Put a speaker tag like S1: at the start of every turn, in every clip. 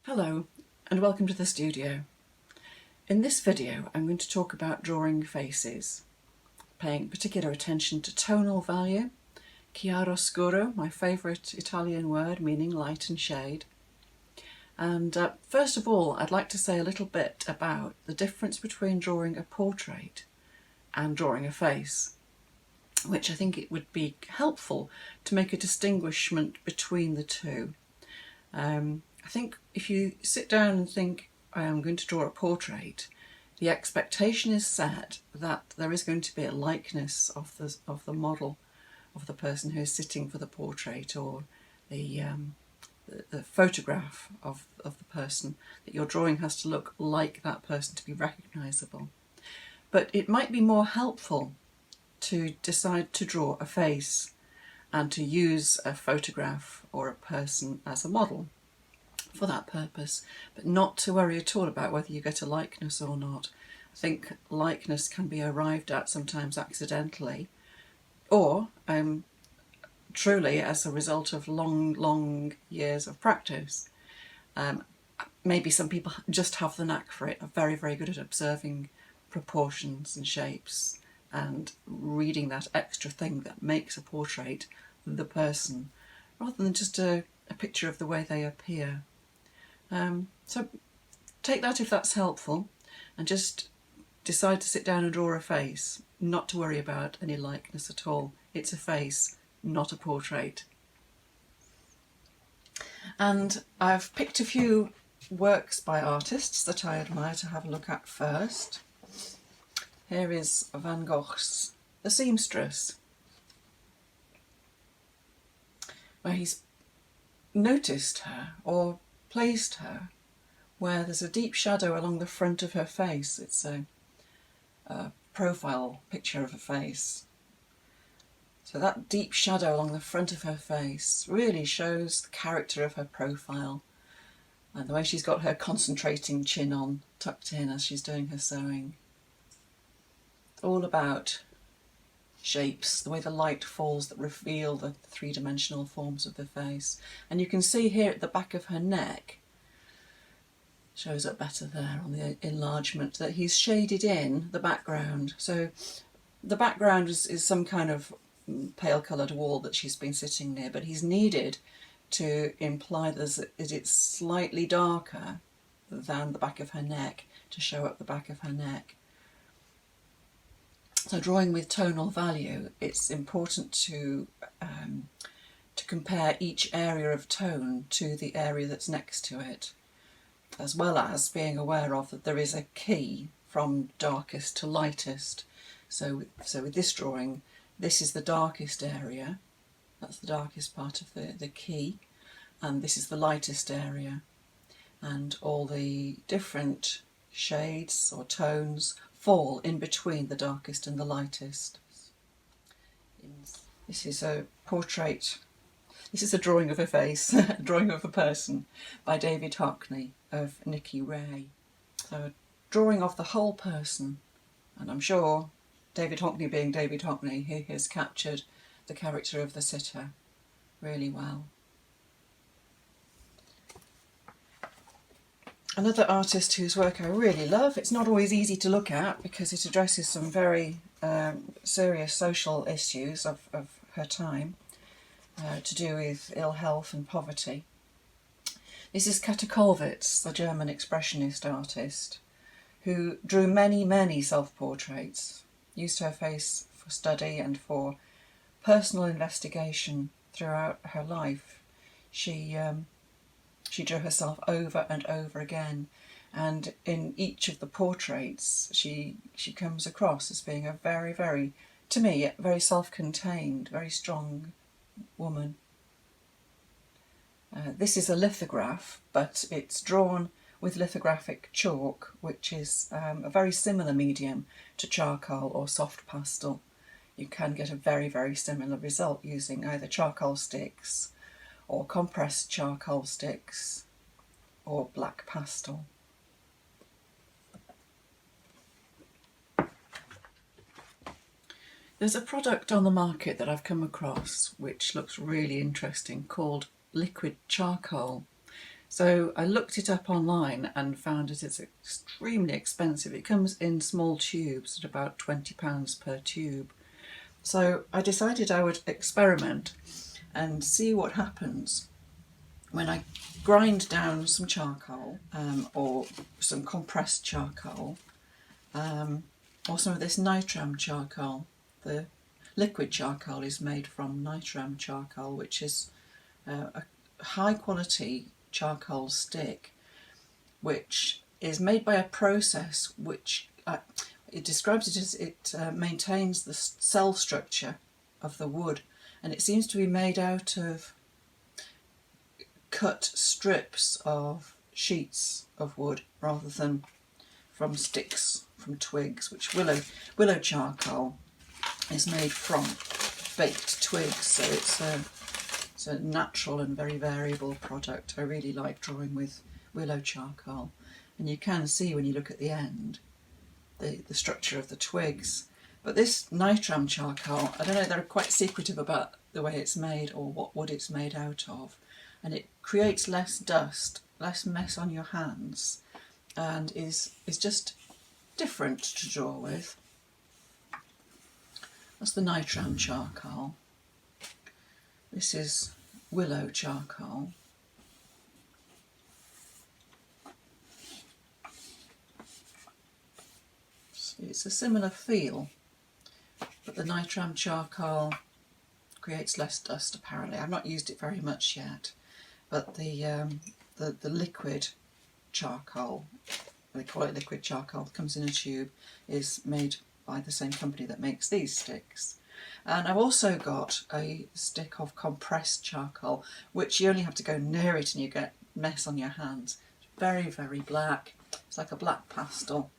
S1: Hello and welcome to the studio. In this video I'm going to talk about drawing faces, paying particular attention to tonal value, chiaroscuro, my favourite Italian word meaning light and shade. And first of all I'd like to say a little bit about the difference between drawing a portrait and drawing a face, which I think it would be helpful to make a distinguishment between the two. I think if you sit down and think, I am going to draw a portrait, the expectation is set that there is going to be a likeness of the model, of the person who is sitting for the portrait, or the photograph of the person that you're drawing has to look like that person to be recognisable. But it might be more helpful to decide to draw a face and to use a photograph or a person as a model for that purpose, but not to worry at all about whether you get a likeness or not. I think likeness can be arrived at sometimes accidentally, or truly as a result of long years of practice. Maybe some people just have the knack for it, are very good at observing proportions and shapes and reading that extra thing that makes a portrait the person, rather than just a picture of the way they appear. So take that if that's helpful, and just decide to sit down and draw a face, not to worry about any likeness at all. It's a face, not a portrait. And I've picked a few works by artists that I admire to have a look at first. Here is Van Gogh's The Seamstress, where he's noticed her, or placed her, where there's a deep shadow along the front of her face. It's a profile picture of a face. So that deep shadow along the front of her face really shows the character of her profile, and the way she's got her concentrating chin on, tucked in as she's doing her sewing. All about shapes, the way the light falls that reveal the three-dimensional forms of the face. And you can see here at the back of her neck, shows up better there on the enlargement, that he's shaded in the background. So the background is some kind of pale coloured wall that she's been sitting near, but he's needed to imply that it's slightly darker than the back of her neck, to show up the back of her neck. So drawing with tonal value, it's important to compare each area of tone to the area that's next to it, as well as being aware of that there is a key from darkest to lightest. So with this drawing, this is the darkest area, that's the darkest part of the key, and this is the lightest area. And all the different shades or tones fall in between the darkest and the lightest. This is a portrait, this is a drawing of a face, a drawing of a person by David Hockney of Nicky Ray. So a drawing of the whole person, and I'm sure David Hockney being David Hockney, he has captured the character of the sitter really well. Another artist whose work I really love, it's not always easy to look at because it addresses some very serious social issues of her time, to do with ill health and poverty. This is Käthe Kollwitz, the German expressionist artist, who drew many self-portraits, used her face for study and for personal investigation throughout her life. She drew herself over and over again, and in each of the portraits she comes across as being a very, to me, very self-contained, very strong woman. This is a lithograph, but it's drawn with lithographic chalk, which is a very similar medium to charcoal or soft pastel. You can get a very similar result using either charcoal sticks or compressed charcoal sticks or black pastel. There's a product on the market that I've come across which looks really interesting, called liquid charcoal. So I looked it up online and found that it's extremely expensive. It comes in small tubes at about £20 per tube. So I decided I would experiment and see what happens when I grind down some charcoal, or some compressed charcoal, or some of this nitram charcoal. The liquid charcoal is made from nitram charcoal, which is a high quality charcoal stick, which is made by a process which it describes it as it maintains the cell structure of the wood, and it seems to be made out of cut strips of sheets of wood rather than from sticks, from twigs, which willow charcoal is made from baked twigs, so it's a natural and very variable product. I really like drawing with willow charcoal, and you can see when you look at the end the structure of the twigs. But this nitram charcoal, I don't know, they're quite secretive about the way it's made or what wood it's made out of, and it creates less dust, less mess on your hands, and is just different to draw with. That's the nitram charcoal. This is willow charcoal. It's a similar feel, but the nitram charcoal creates less dust apparently. I've not used it very much yet, but the liquid charcoal, they call it liquid charcoal, comes in a tube, is made by the same company that makes these sticks. And I've also got a stick of compressed charcoal, which you only have to go near it and you get mess on your hands. It's very, very black. It's like a black pastel,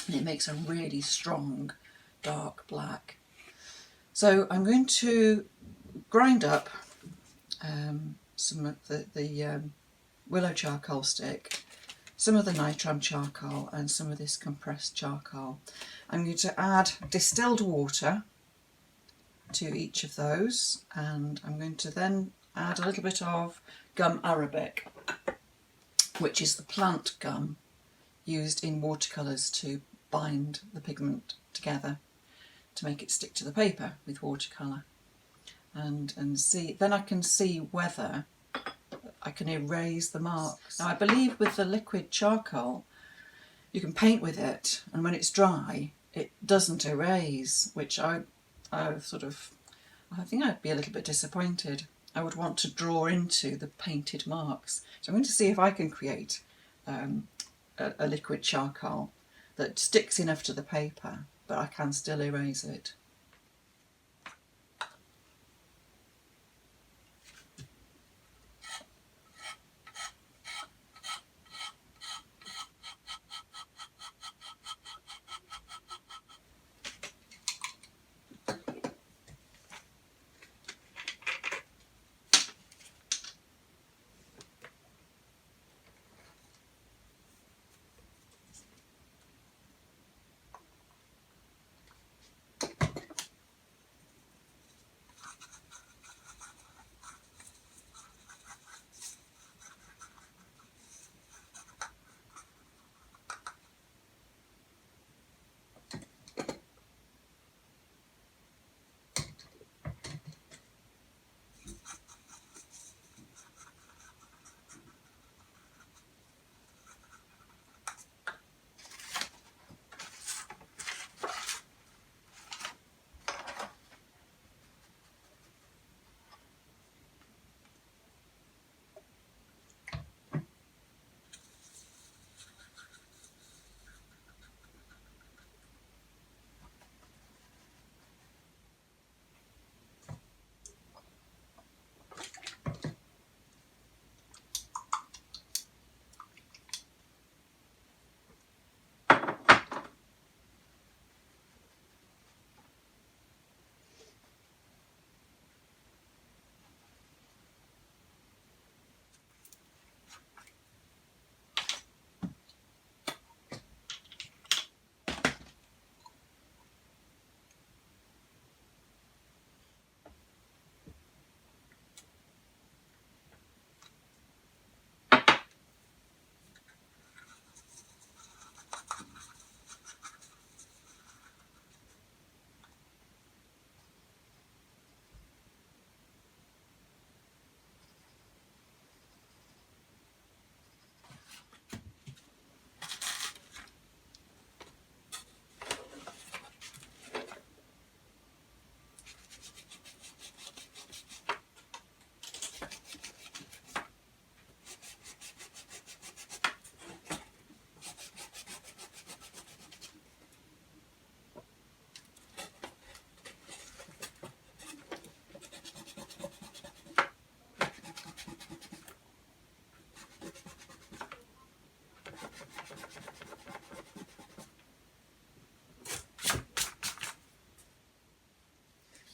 S1: and it makes a really strong dark black. So I'm going to grind up some of the willow charcoal stick, some of the nitram charcoal and some of this compressed charcoal. I'm going to add distilled water to each of those, and I'm going to then add a little bit of gum arabic, which is the plant gum used in watercolours to bind the pigment together to make it stick to the paper with watercolour, and see, then I can see whether I can erase the marks. Now I believe with the liquid charcoal you can paint with it, and when it's dry it doesn't erase, which I think I'd be a little bit disappointed. I would want to draw into the painted marks. So I'm going to see if I can create a liquid charcoal that sticks enough to the paper, but I can still erase it.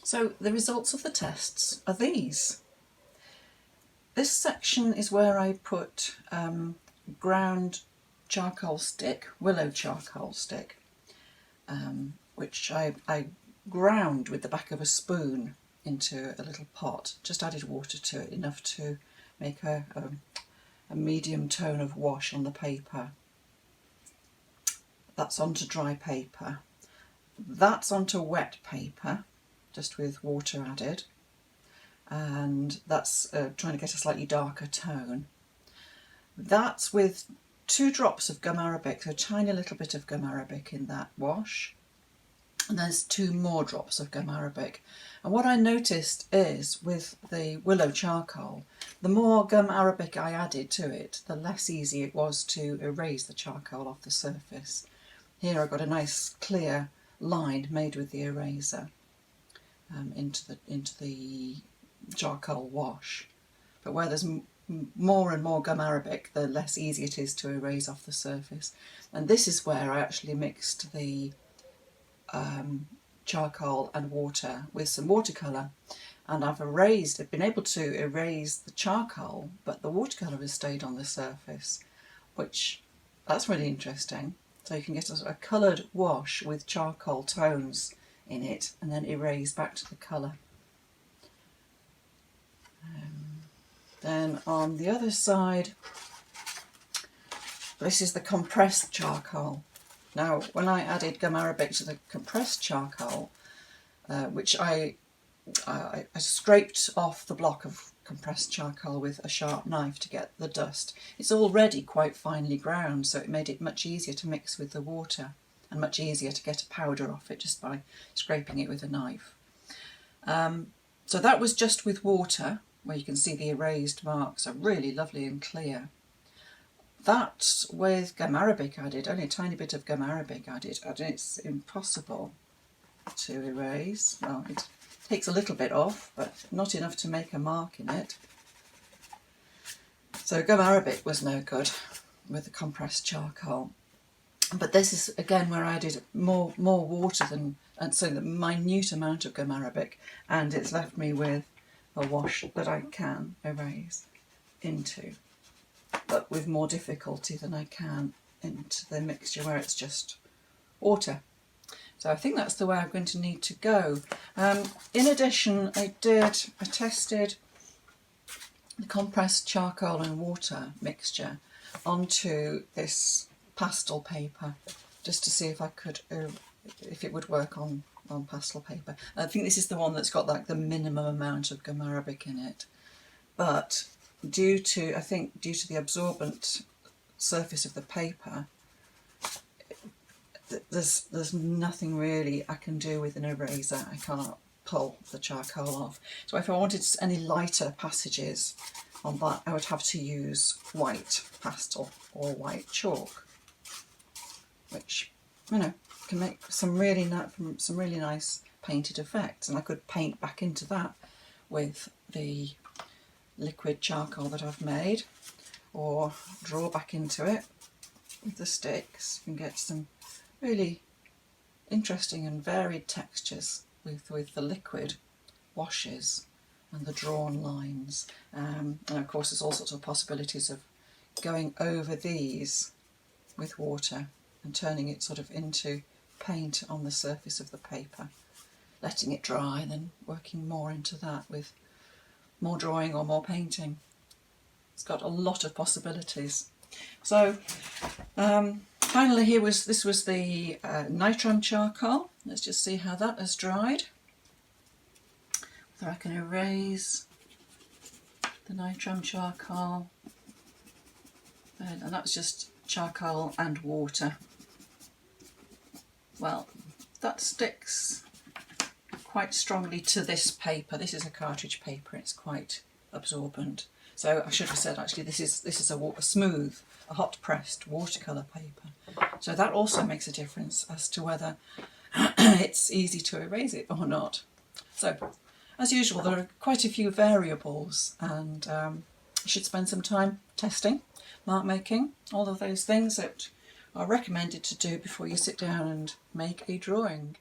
S1: So the results of the tests are these. This section is where I put ground charcoal stick, willow charcoal stick, which I ground with the back of a spoon into a little pot, just added water to it, enough to make a medium tone of wash on the paper. That's onto dry paper. That's onto wet paper, just with water added, and that's trying to get a slightly darker tone. That's with 2 drops of gum arabic, so a tiny little bit of gum arabic in that wash, and there's 2 more drops of gum arabic. And what I noticed is with the willow charcoal, the more gum arabic I added to it, the less easy it was to erase the charcoal off the surface. Here I got a nice clear line made with the eraser into the charcoal wash. But where there's more and more gum arabic, the less easy it is to erase off the surface. And this is where I actually mixed the charcoal and water with some watercolour, and I've been able to erase the charcoal, but the watercolour has stayed on the surface, which that's really interesting. So you can get a coloured wash with charcoal tones in it and then erase back to the colour. Then on the other side, this is the compressed charcoal. Now, when I added gum arabic to the compressed charcoal, which I scraped off the block of compressed charcoal with a sharp knife to get the dust. It's already quite finely ground, so it made it much easier to mix with the water and much easier to get a powder off it just by scraping it with a knife. So that was just with water, where you can see the erased marks are really lovely and clear. That with gum arabic added, only a tiny bit of gum arabic added, and it's impossible to erase. Well, it takes a little bit off, but not enough to make a mark in it. So gum arabic was no good with the compressed charcoal. But this is again where I added more water and so the minute amount of gum arabic, and it's left me with a wash that I can erase into, but with more difficulty than I can into the mixture where it's just water. So I think that's the way I'm going to need to go. In addition, I tested the compressed charcoal and water mixture onto this pastel paper, just to see if I could, if it would work on pastel paper. I think this is the one that's got like the minimum amount of gum arabic in it, but due to the absorbent surface of the paper, there's nothing really I can do with an eraser. I can't pull the charcoal off. So if I wanted any lighter passages on that, I would have to use white pastel or white chalk, which, you know, can make some really nice painted effects. And I could paint back into that with the liquid charcoal that I've made, or draw back into it with the sticks and get some really interesting and varied textures with the liquid washes and the drawn lines. And of course there's all sorts of possibilities of going over these with water and turning it sort of into paint on the surface of the paper, letting it dry and then working more into that with more drawing or more painting. It's got a lot of possibilities. So finally this was the nitram charcoal. Let's just see how that has dried. So I can erase the nitram charcoal, and that's just charcoal and water. Well, that sticks quite strongly to this paper. This is a cartridge paper, it's quite absorbent. So I should have said actually this is a smooth, a hot pressed watercolour paper. So that also makes a difference as to whether it's easy to erase it or not. So as usual, there are quite a few variables, and you should spend some time testing, mark making, all of those things that are recommended to do before you sit down and make a drawing.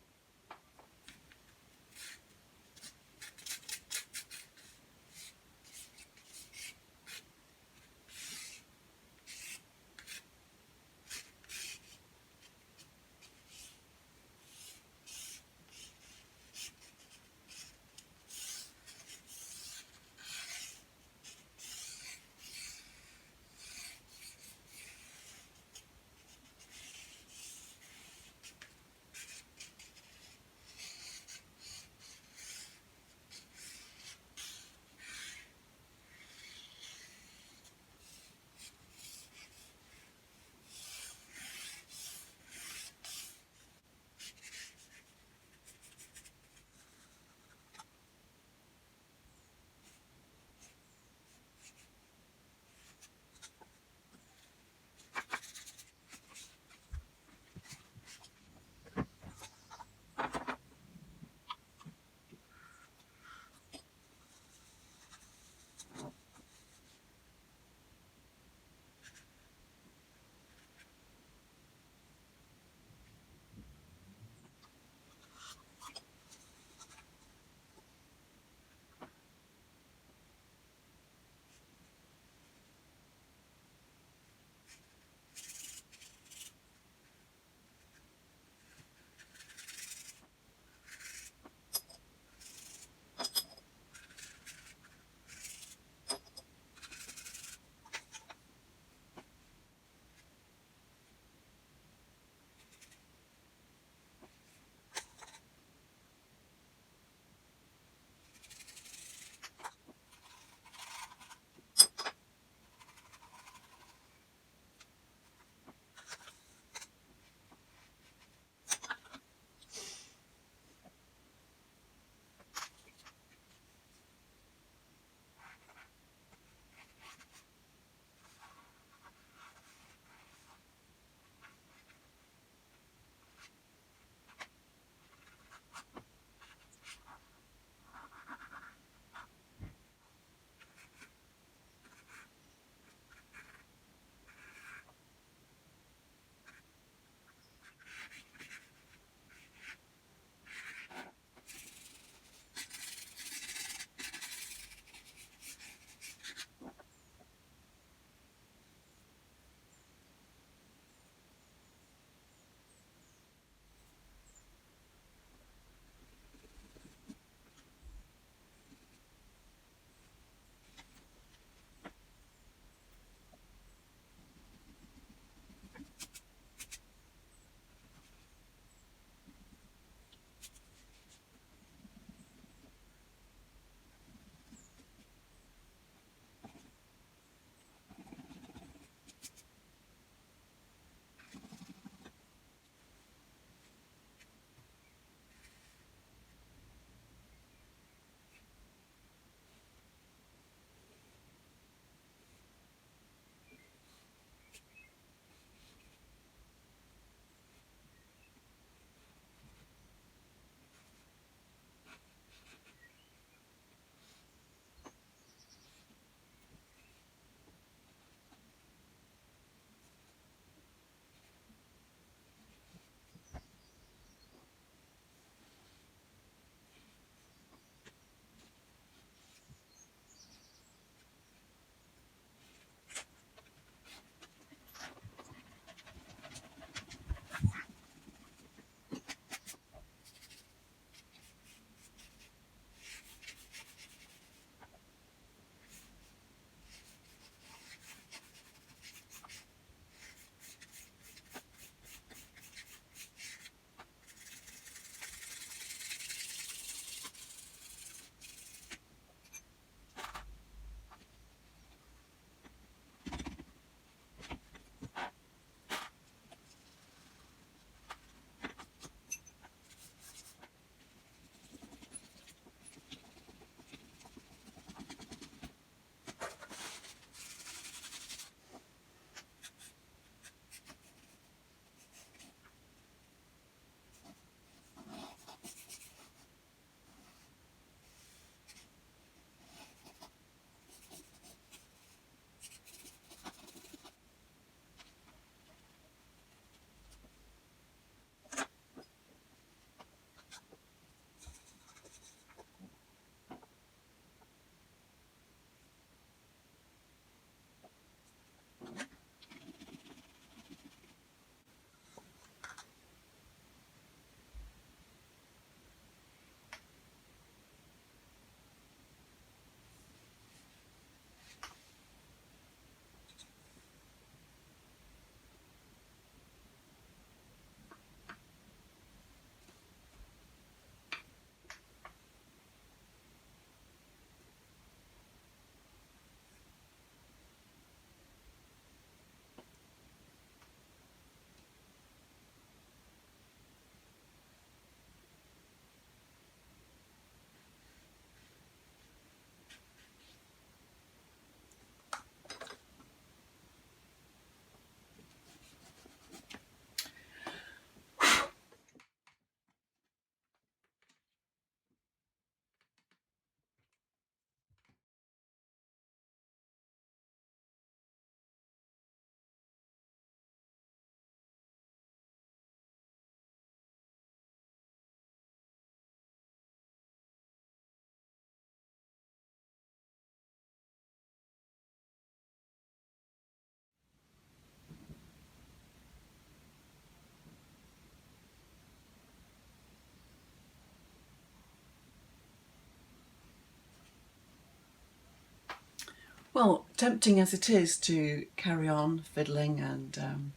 S1: Well, tempting as it is to carry on fiddling and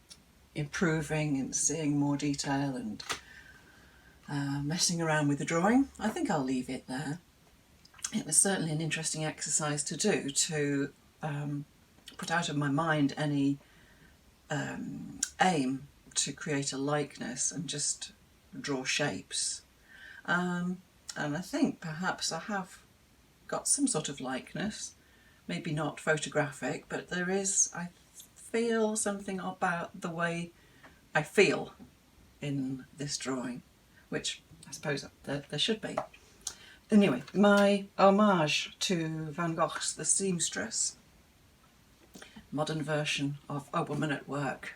S1: improving and seeing more detail and messing around with the drawing, I think I'll leave it there. It was certainly an interesting exercise to do, to put out of my mind any aim to create a likeness and just draw shapes. And I think perhaps I have got some sort of likeness, maybe not photographic, but there is, I feel something about the way I feel in this drawing, which I suppose there should be. Anyway, my homage to Van Gogh's The Seamstress, modern version of A Woman at Work.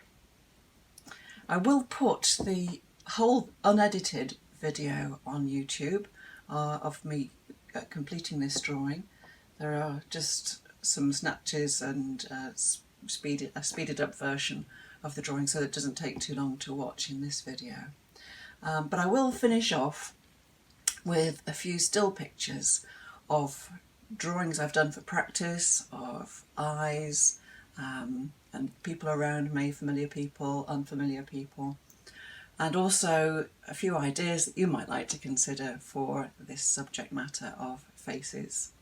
S1: I will put the whole unedited video on YouTube of me completing this drawing. There are just some snatches and a speeded up version of the drawing, so it doesn't take too long to watch in this video. But I will finish off with a few still pictures of drawings I've done for practice, of eyes, and people around me, familiar people, unfamiliar people, and also a few ideas that you might like to consider for this subject matter of faces.